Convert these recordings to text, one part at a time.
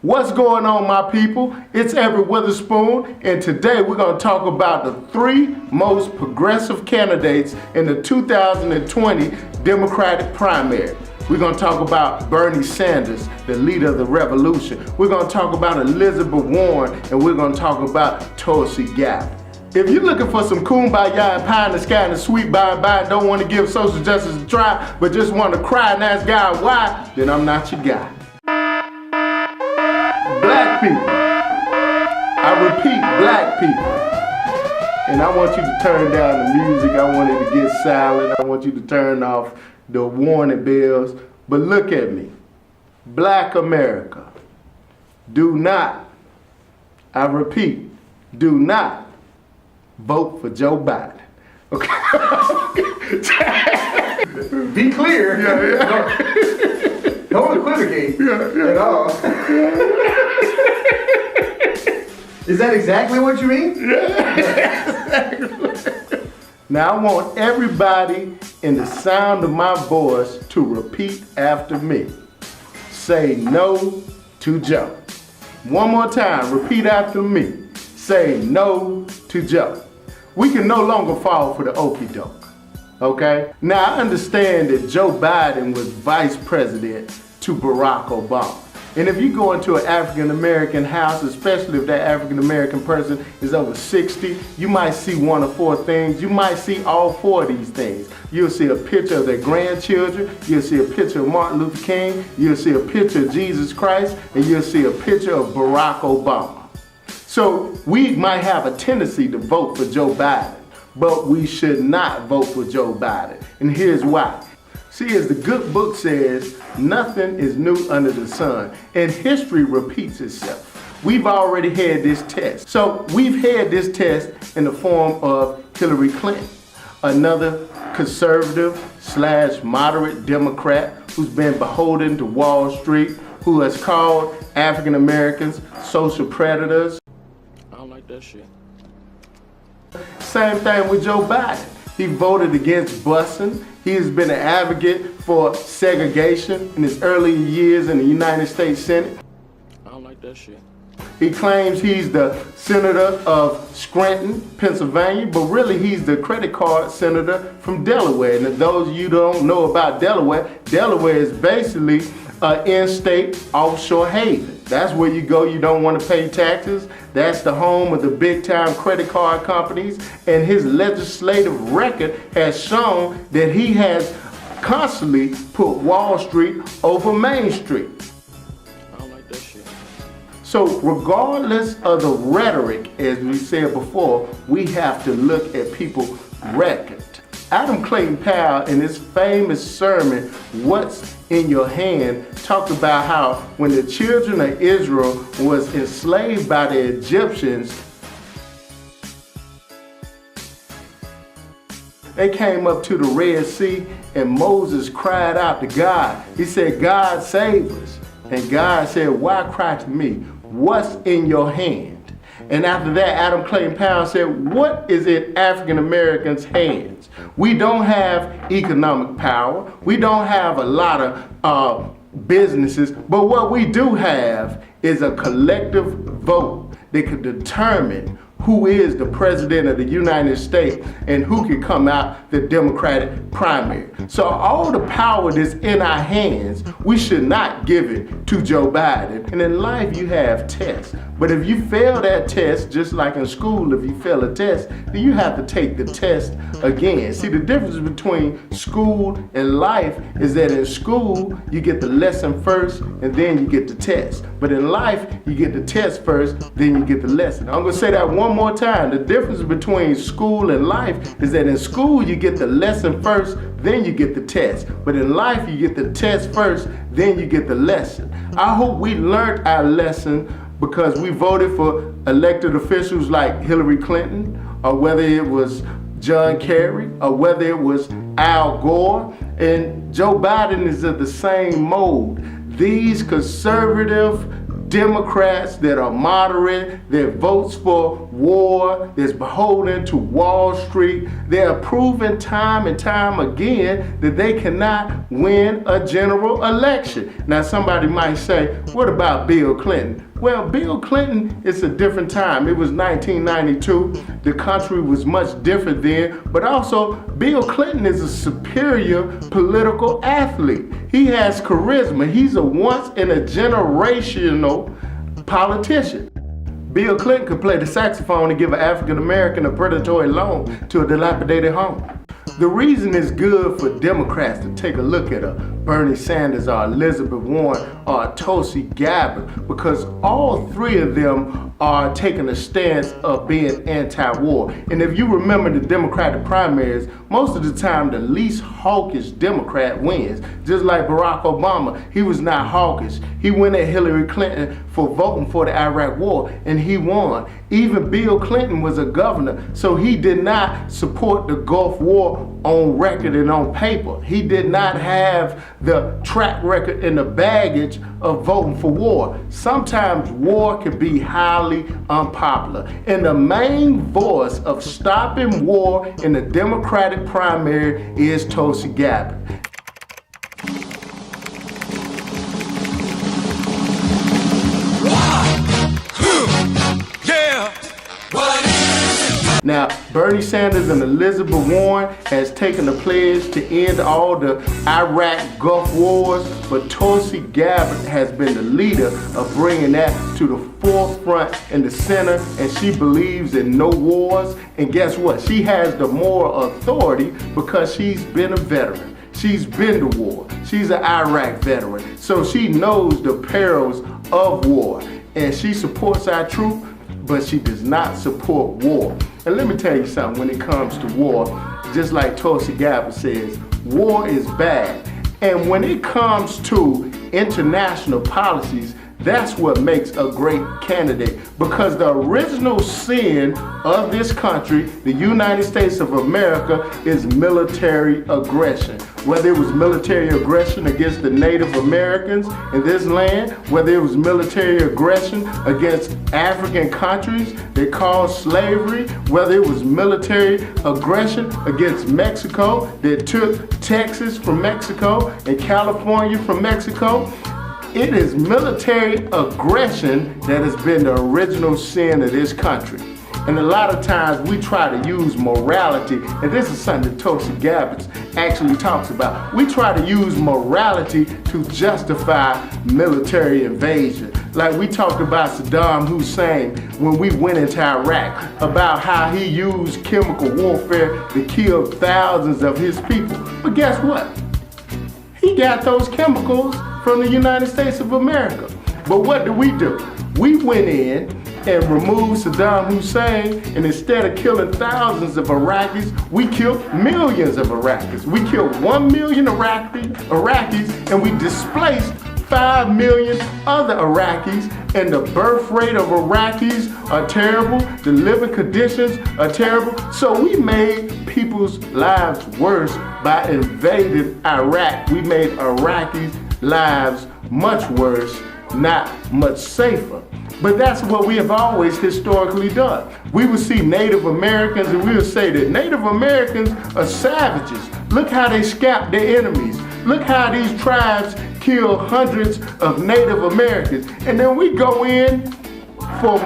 What's going on, my people? It's Everette Witherspoon, and today we're going to talk about the 3 most progressive candidates in the 2020 Democratic primary. We're going to talk about Bernie Sanders, the leader of the revolution. We're going to talk about Elizabeth Warren, and we're going to talk about Tulsi Gabbard. If you're looking for some kumbaya and pie in the sky and a sweet by and by and don't want to give social justice a try, but just want to cry and ask God why, then I'm not your guy. Black people, I repeat, black people, and I want you to turn down the music. I want it to get silent. I want you to turn off the warning bells. But look at me, Black America, do not, I repeat, do not vote for Joe Biden. Okay. Be clear. Yeah. Don't equivocate at all. Is that exactly what you mean? Yeah, exactly. Now I want everybody in the sound of my voice to repeat after me. Say no to Joe. One more time, repeat after me. Say no to Joe. We can no longer fall for the okie doke, okay? Now I understand that Joe Biden was vice president to Barack Obama. And if you go into an African American house, especially if that African American person is over 60, you might see 1 or 4 things. You might see all 4 of these things. You'll see a picture of their grandchildren. You'll see a picture of Martin Luther King. You'll see a picture of Jesus Christ. And you'll see a picture of Barack Obama. So we might have a tendency to vote for Joe Biden, but we should not vote for Joe Biden. And here's why. See, as the good book says, nothing is new under the sun, and history repeats itself. We've already had this test. So we've had this test in the form of Hillary Clinton, another conservative / moderate Democrat who's been beholden to Wall Street, who has called African Americans social predators. I don't like that shit. Same thing with Joe Biden. He voted against busing. He has been an advocate for segregation in his early years in the United States Senate. I don't like that shit. He claims he's the senator of Scranton, Pennsylvania, but really he's the credit card senator from Delaware. And if those of you don't know about Delaware, Delaware is basically an in-state offshore haven. That's where you go, you don't want to pay taxes. That's the home of the big-time credit card companies. And his legislative record has shown that he has constantly put Wall Street over Main Street. I don't like that shit. So regardless of the rhetoric, as we said before, we have to look at people's record. Adam Clayton Powell, in his famous sermon, What's in Your Hand, talked about how when the children of Israel was enslaved by the Egyptians, they came up to the Red Sea and Moses cried out to God. He said, God save us. And God said, why cry to me? What's in your hand? And after that, Adam Clayton Powell said, what is in African Americans' hands? We don't have economic power. We don't have a lot of businesses. But what we do have is a collective vote that could determine who is the president of the United States and who can come out the Democratic primary. So all the power that's in our hands, we should not give it to Joe Biden. And in life, you have tests. But if you fail that test, just like in school, if you fail a test, then you have to take the test again. See, the difference between school and life is that in school, you get the lesson first and then you get the test. But in life, you get the test first, then you get the lesson. I'm gonna say that one more time. The difference between school and life is that in school, you get the lesson first, then you get the test. But in life, you get the test first, then you get the lesson. I hope we learned our lesson because we voted for elected officials like Hillary Clinton, or whether it was John Kerry, or whether it was Al Gore. And Joe Biden is of the same mold. These conservative Democrats that are moderate, that votes for war, that's beholden to Wall Street. They are proven time and time again that they cannot win a general election. Now somebody might say, what about Bill Clinton? Well, Bill Clinton, it's a different time. It was 1992. The country was much different then, but also Bill Clinton is a superior political athlete. He has charisma. He's a once in a generational politician. Bill Clinton could play the saxophone and give an African American a predatory loan to a dilapidated home. The reason it's good for Democrats to take a look at a Bernie Sanders or Elizabeth Warren or a Tulsi Gabbard, because all three of them are taking a stance of being anti-war. And if you remember the Democratic primaries, most of the time the least hawkish Democrat wins. Just like Barack Obama, he was not hawkish. He went at Hillary Clinton for voting for the Iraq War, and he won. Even Bill Clinton was a governor, so he did not support the Gulf War on record and on paper. He did not have the track record and the baggage of voting for war. Sometimes war can be highly unpopular. And the main voice of stopping war in the Democratic primary is Tulsi Gabbard. Now, Bernie Sanders and Elizabeth Warren has taken a pledge to end all the Iraq Gulf wars, but Tulsi Gabbard has been the leader of bringing that to the forefront and the center, and she believes in no wars. And guess what? She has the moral authority because she's been a veteran. She's been to war. She's an Iraq veteran. So she knows the perils of war, and she supports our troops, but she does not support war. And let me tell you something, when it comes to war, just like Tulsi Gabbard says, war is bad. And when it comes to international policies, that's what makes a great candidate, because the original sin of this country, the United States of America, is military aggression. Whether it was military aggression against the Native Americans in this land, whether it was military aggression against African countries that caused slavery, whether it was military aggression against Mexico that took Texas from Mexico and California from Mexico, it is military aggression that has been the original sin of this country. And a lot of times we try to use morality, and this is something that Tulsi Gabbard actually talks about. We try to use morality to justify military invasion. Like we talked about Saddam Hussein when we went into Iraq, about how he used chemical warfare to kill thousands of his people. But guess what? He got those chemicals from the United States of America. But what do? We went in and removed Saddam Hussein, and instead of killing thousands of Iraqis, we killed millions of Iraqis. We killed 1 million Iraqis, and we displaced 5 million other Iraqis, and the birth rate of Iraqis are terrible, the living conditions are terrible. So we made people's lives worse by invading Iraq. We made Iraqis' lives much worse, not much safer. But that's what we have always historically done. We would see Native Americans and we would say that Native Americans are savages. Look how they scalp their enemies. Look how these tribes kill hundreds of Native Americans. And then we go in for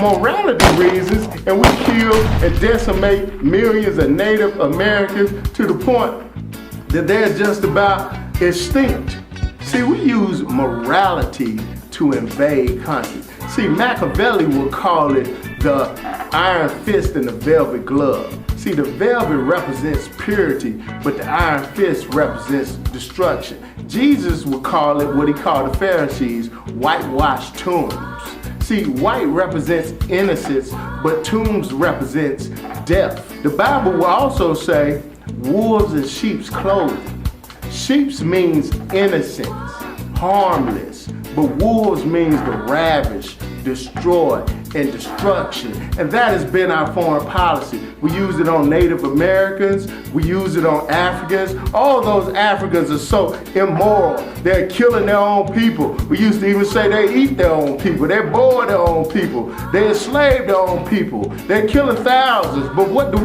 morality reasons and we kill and decimate millions of Native Americans to the point that they're just about extinct. See, we use morality to invade countries. See, Machiavelli would call it the iron fist and the velvet glove. See, the velvet represents purity, but the iron fist represents destruction. Jesus would call it what he called the Pharisees, whitewashed tombs. See, white represents innocence, but tombs represents death. The Bible will also say wolves in sheep's clothing. Sheep's means innocence, harmless, but wolves means to ravish, destroy, and destruction. And that has been our foreign policy. We use it on Native Americans, we use it on Africans. All those Africans are so immoral. They're killing their own people. We used to even say they eat their own people, they board their own people, they enslave their own people. They're killing thousands, but what do?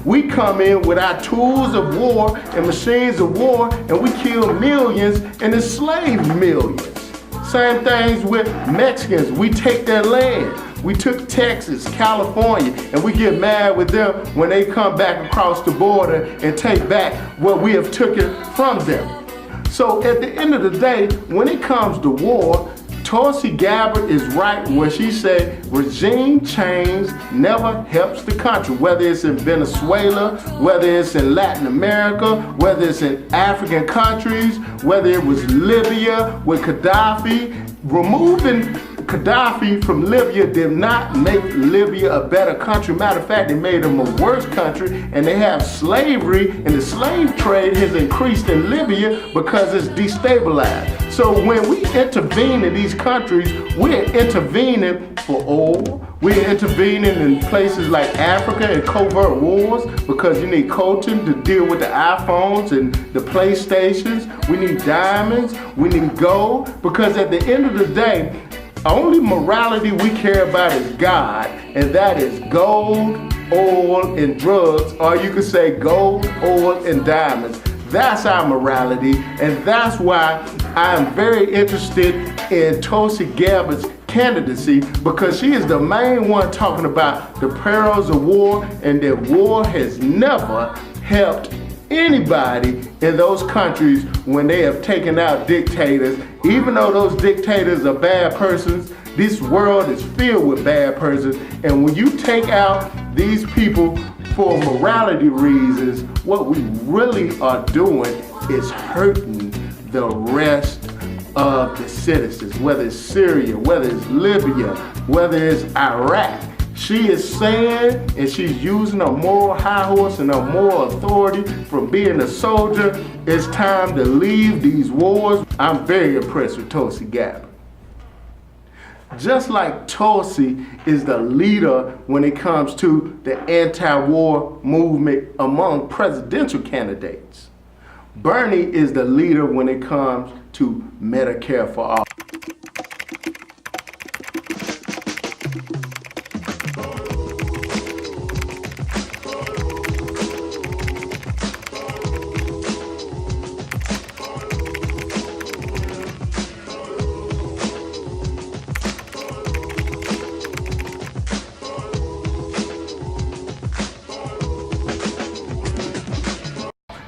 We come in with our tools of war and machines of war, and we kill millions and enslave millions. Same things with Mexicans. We take their land. We took Texas, California, and we get mad with them when they come back across the border and take back what we have taken from them. So at the end of the day, when it comes to war, Tulsi Gabbard is right where she said regime change never helps the country, whether it's in Venezuela, whether it's in Latin America, whether it's in African countries, whether it was Libya with Gaddafi. Removing Gaddafi from Libya did not make Libya a better country. Matter of fact, it made them a worse country, and they have slavery, and the slave trade has increased in Libya because it's destabilized. So when we intervene in these countries, we're intervening for oil. We're intervening in places like Africa and covert wars because you need coltan to deal with the iPhones and the PlayStations. We need diamonds. We need gold, because at the end of the day, only morality we care about is God, and that is gold, oil, and drugs, or you could say gold, oil, and diamonds. That's our morality, and that's why I'm very interested in Tulsi Gabbard's candidacy, because she is the main one talking about the perils of war, and that war has never helped anybody in those countries when they have taken out dictators. Even though those dictators are bad persons, this world is filled with bad persons, and when you take out these people for morality reasons, what we really are doing is hurting the rest of the citizens, whether it's Syria, whether it's Libya, whether it's Iraq. She is saying, and she's using a moral high horse and a moral authority from being a soldier. It's time to leave these wars. I'm very impressed with Tulsi Gabbard. Just like Tulsi is the leader when it comes to the anti-war movement among presidential candidates, Bernie is the leader when it comes to Medicare for all.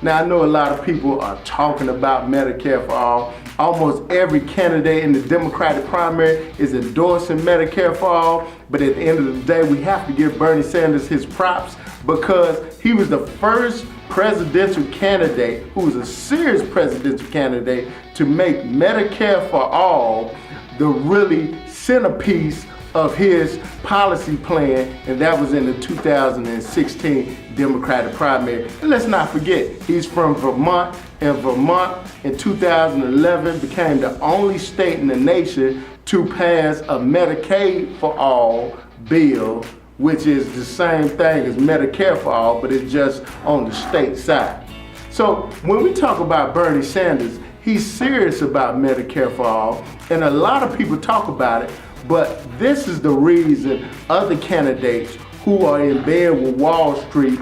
Now, I know a lot of people are talking about Medicare for all. Almost every candidate in the Democratic primary is endorsing Medicare for all. But at the end of the day, we have to give Bernie Sanders his props, because he was the first presidential candidate who was a serious presidential candidate to make Medicare for all the really centerpiece of his policy plan, and that was in the 2016 Democratic primary. And let's not forget, he's from Vermont, and Vermont in 2011 became the only state in the nation to pass a Medicaid for all bill, which is the same thing as Medicare for all, but it's just on the state side. So when we talk about Bernie Sanders, he's serious about Medicare for all, and a lot of people talk about it, but this is the reason other candidates who are in bed with Wall Street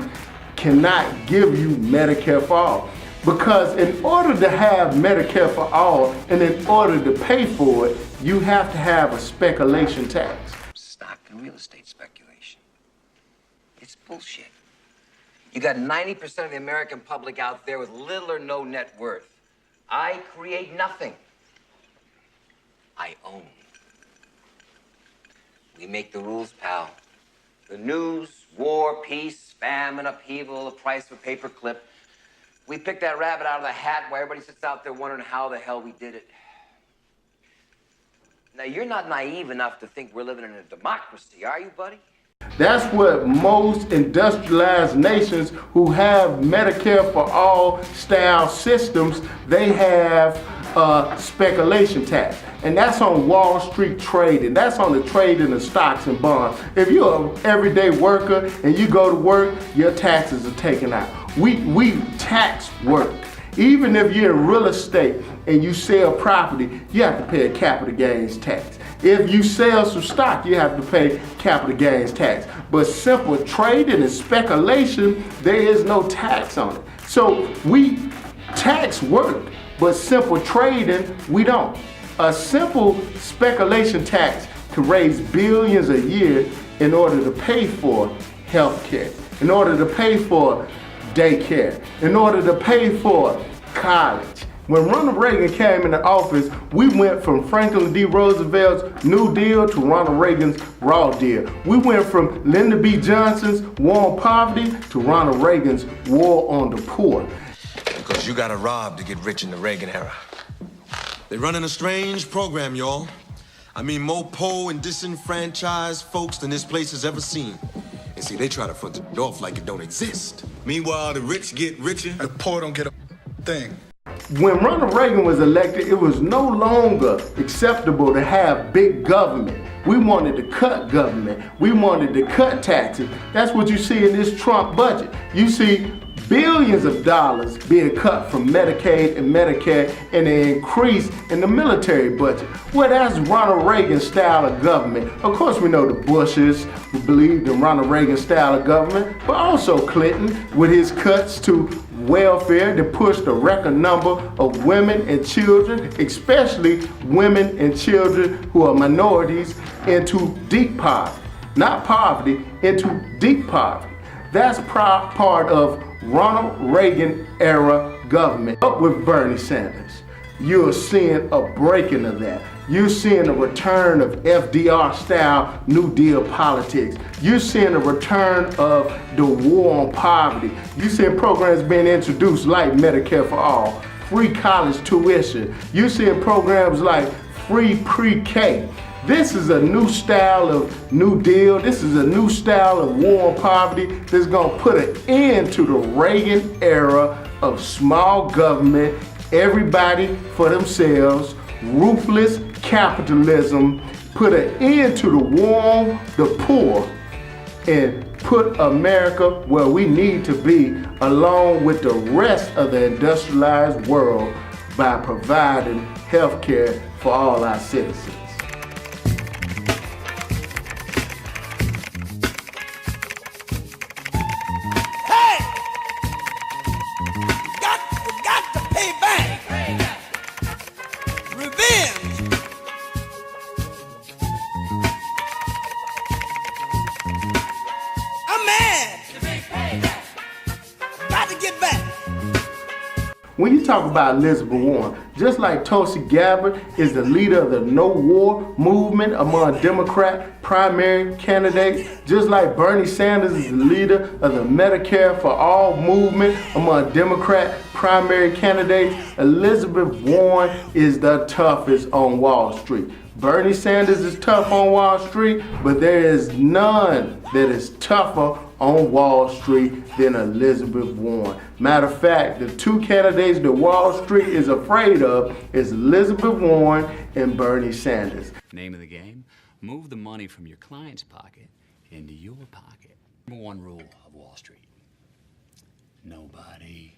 cannot give you Medicare for all. Because in order to have Medicare for all, and in order to pay for it, you have to have a speculation tax. Stock and real estate speculation. It's bullshit. You got 90% of the American public out there with little or no net worth. I create nothing. I own. We make the rules, pal. The news, war, peace, famine, upheaval, the price of a paper clip. We picked that rabbit out of the hat while everybody sits out there wondering how the hell we did it. Now, you're not naive enough to think we're living in a democracy, are you, buddy? That's what most industrialized nations who have Medicare for all style systems, they have speculation tax. And that's on Wall Street trading. That's on the trading of stocks and bonds. If you're an everyday worker and you go to work, your taxes are taken out. We tax work. Even if you're in real estate and you sell property, you have to pay a capital gains tax. If you sell some stock, you have to pay capital gains tax. But simple trading and speculation, there is no tax on it. So we tax work, but simple trading, we don't. A simple speculation tax can raise billions a year in order to pay for health care, in order to pay for daycare, in order to pay for college. When Ronald Reagan came into office, we went from Franklin D. Roosevelt's New Deal to Ronald Reagan's Raw Deal. We went from Lyndon B. Johnson's War on Poverty to Ronald Reagan's War on the Poor. Because you gotta rob to get rich in the Reagan era. They're running a strange program, y'all. I mean, more poor and disenfranchised folks than this place has ever seen. And see, they try to front it off like it don't exist. Meanwhile, the rich get richer, the poor don't get a thing. When Ronald Reagan was elected, it was no longer acceptable to have big government. We wanted to cut government. We wanted to cut taxes. That's what you see in this Trump budget. You see billions of dollars being cut from Medicaid and Medicare and an increase in the military budget. Well, that's Ronald Reagan's style of government. Of course, we know the Bushes who believed in Ronald Reagan's style of government, but also Clinton with his cuts to welfare that pushed a record number of women and children, especially women and children who are minorities, into deep poverty. Not poverty, into deep poverty. That's part of Ronald Reagan era government. Up with Bernie Sanders, you're seeing a breaking of that. You're seeing a return of FDR style New Deal politics. You're seeing a return of the war on poverty. You're seeing programs being introduced like Medicare for All, free college tuition. You're seeing programs like free pre-K. This is a new style of New Deal. This is a new style of war on poverty that's gonna put an end to the Reagan era of small government, everybody for themselves, ruthless capitalism, put an end to the war on the poor, and put America where we need to be along with the rest of the industrialized world by providing health care for all our citizens. When you talk about Elizabeth Warren, just like Tulsi Gabbard is the leader of the no war movement among Democrat primary candidates, just like Bernie Sanders is the leader of the Medicare for All movement among Democrat primary candidates, Elizabeth Warren is the toughest on Wall Street. Bernie Sanders is tough on Wall Street, but there is none that is tougher on Wall Street than Elizabeth Warren. Matter of fact, the two candidates that Wall Street is afraid of is Elizabeth Warren and Bernie Sanders. Name of the game, move the money from your client's pocket into your pocket. Number one rule of Wall Street, nobody,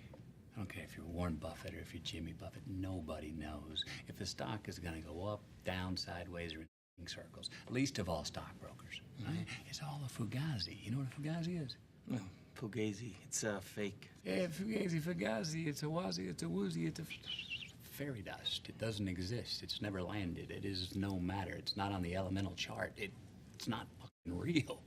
I don't care if you're Warren Buffett or if you're Jimmy Buffett, nobody knows if the stock is gonna go up, down, sideways, or in circles, least of all stockbrokers. Right? It's all a fugazi. You know what a fugazi is? Oh, Fugazi, it's fake. Yeah, fugazi, it's a wazi, it's a woozy, it's a fairy dust. It doesn't exist. It's never landed. It is no matter. It's not on the elemental chart. It's not fucking real.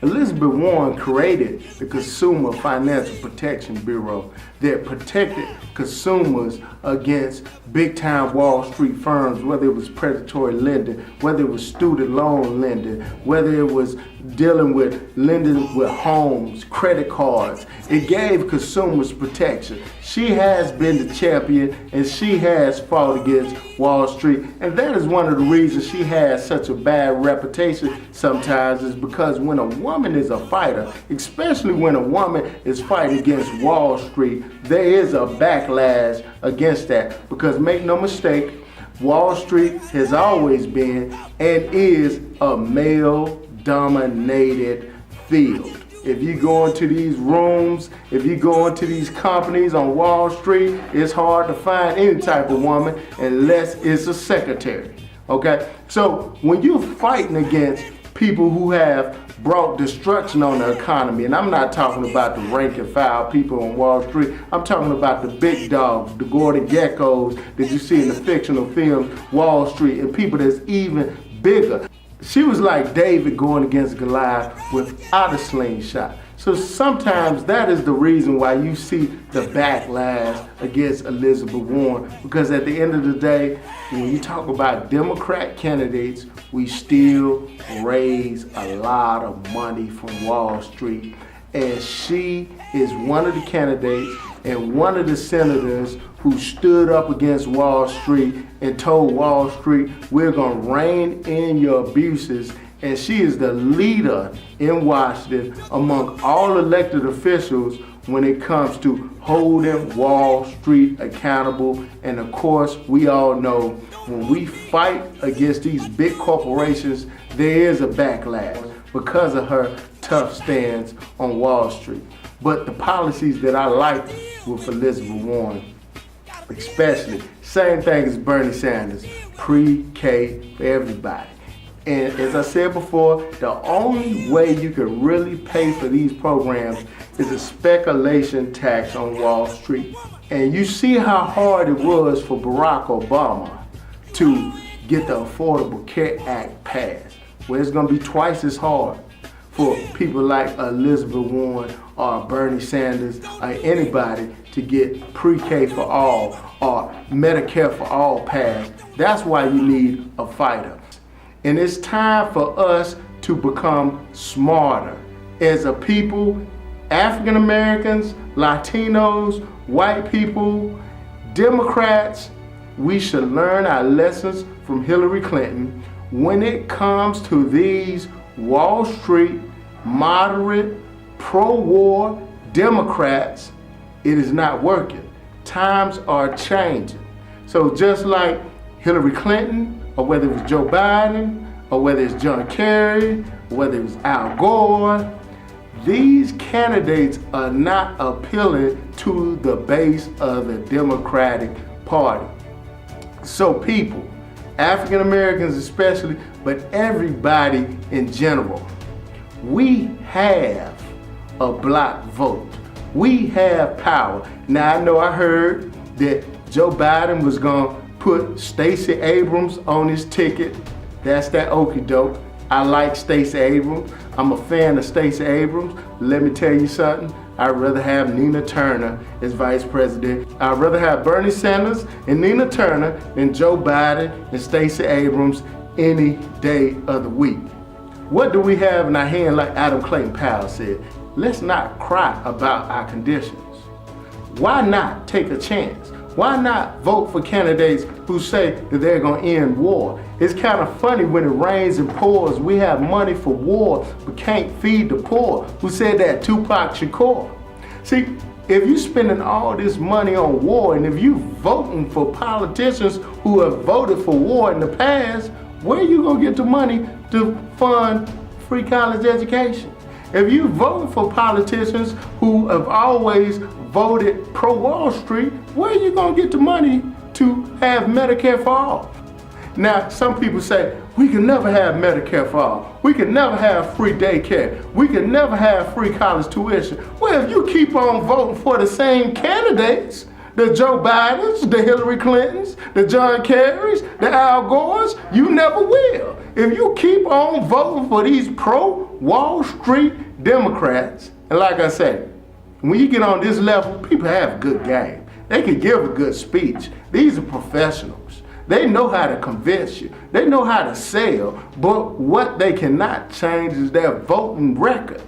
Elizabeth Warren created the Consumer Financial Protection Bureau that protected consumers against big-time Wall Street firms, whether it was predatory lending, whether it was student loan lending, whether it was dealing with lending with homes, credit cards. It gave consumers protection. She has been the champion and she has fought against Wall Street. And that is one of the reasons she has such a bad reputation sometimes, is because when a woman is a fighter, especially when a woman is fighting against Wall Street, there is a backlash against that. Because make no mistake, Wall Street has always been and is a male-dominated field. If you go into these rooms, if you go into these companies on Wall Street, it's hard to find any type of woman unless it's a secretary, okay? So when you're fighting against people who have brought destruction on the economy, and I'm not talking about the rank and file people on Wall Street, I'm talking about the big dogs, the Gordon Geckos that you see in the fictional film Wall Street, and people that's even bigger. She was like David going against Goliath without a slingshot. So sometimes that is the reason why you see the backlash against Elizabeth Warren, because at the end of the day, when you talk about Democrat candidates, we still raise a lot of money from Wall Street. And she is one of the candidates and one of the senators who stood up against Wall Street and told Wall Street, we're going to rein in your abuses. And she is the leader in Washington among all elected officials when it comes to holding Wall Street accountable. And of course, we all know when we fight against these big corporations, there is a backlash because of her tough stance on Wall Street. But the policies that I like with Elizabeth Warren, especially, same thing as Bernie Sanders, pre-K for everybody. And as I said before, the only way you can really pay for these programs is a speculation tax on Wall Street. And you see how hard it was for Barack Obama to get the Affordable Care Act passed, where it's going to be twice as hard for people like Elizabeth Warren or Bernie Sanders or anybody to get pre-K for all or Medicare for all passed. That's why you need a fighter. And it's time for us to become smarter as a people, African Americans, Latinos, white people, Democrats. We should learn our lessons from Hillary Clinton when it comes to these Wall Street, moderate, pro-war Democrats. It is not working. Times are changing. So just like Hillary Clinton, or whether it was Joe Biden, or whether it's John Kerry, or whether it was Al Gore, these candidates are not appealing to the base of the Democratic Party. So people, African Americans especially, but everybody in general, we have a block vote. We have power. Now I know I heard that Joe Biden was gonna put Stacey Abrams on his ticket. That's that okie doke. I like Stacey Abrams. I'm a fan of Stacey Abrams. Let me tell you something. I'd rather have Nina Turner as vice president. I'd rather have Bernie Sanders and Nina Turner than Joe Biden and Stacey Abrams any day of the week. What do we have in our hand, like Adam Clayton Powell said? Let's not cry about our conditions. Why not take a chance? Why not vote for candidates who say that they're going to end war? It's kind of funny when it rains and pours. We have money for war, but can't feed the poor. Who said that? Tupac Shakur. See, if you're spending all this money on war, and if you're voting for politicians who have voted for war in the past, where are you going to get the money to fund free college education? If you vote for politicians who have always voted pro-Wall Street, where are you going to get the money to have Medicare for all? Now, some people say, we can never have Medicare for all. We can never have free daycare. We can never have free college tuition. Well, if you keep on voting for the same candidates, the Joe Bidens, the Hillary Clintons, the John Kerrys, the Al Gores, you never will. If you keep on voting for these pro-Wall Street Democrats, and like I said, when you get on this level, people have a good game. They can give a good speech. These are professionals. They know how to convince you. They know how to sell, but what they cannot change is their voting record.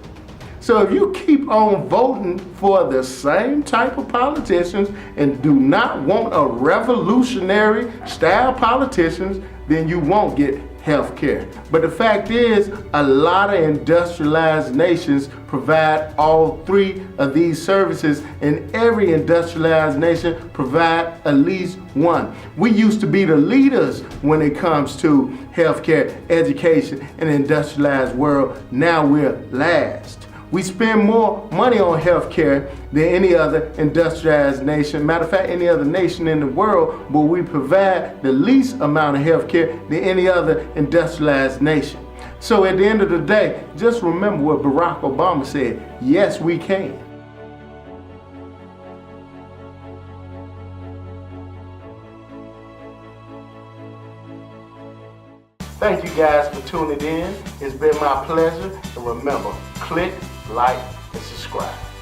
So if you keep on voting for the same type of politicians and do not want a revolutionary style politicians, then you won't get health care. But the fact is, a lot of industrialized nations provide all three of these services, and every industrialized nation provide at least one. We used to be the leaders when it comes to healthcare, education, and industrialized world. Now we're last. We spend more money on healthcare than any other industrialized nation. Matter of fact, any other nation in the world, but we provide the least amount of healthcare than any other industrialized nation. So at the end of the day, just remember what Barack Obama said, yes, we can. Thank you guys for tuning in. It's been my pleasure. And remember, click, like, and subscribe.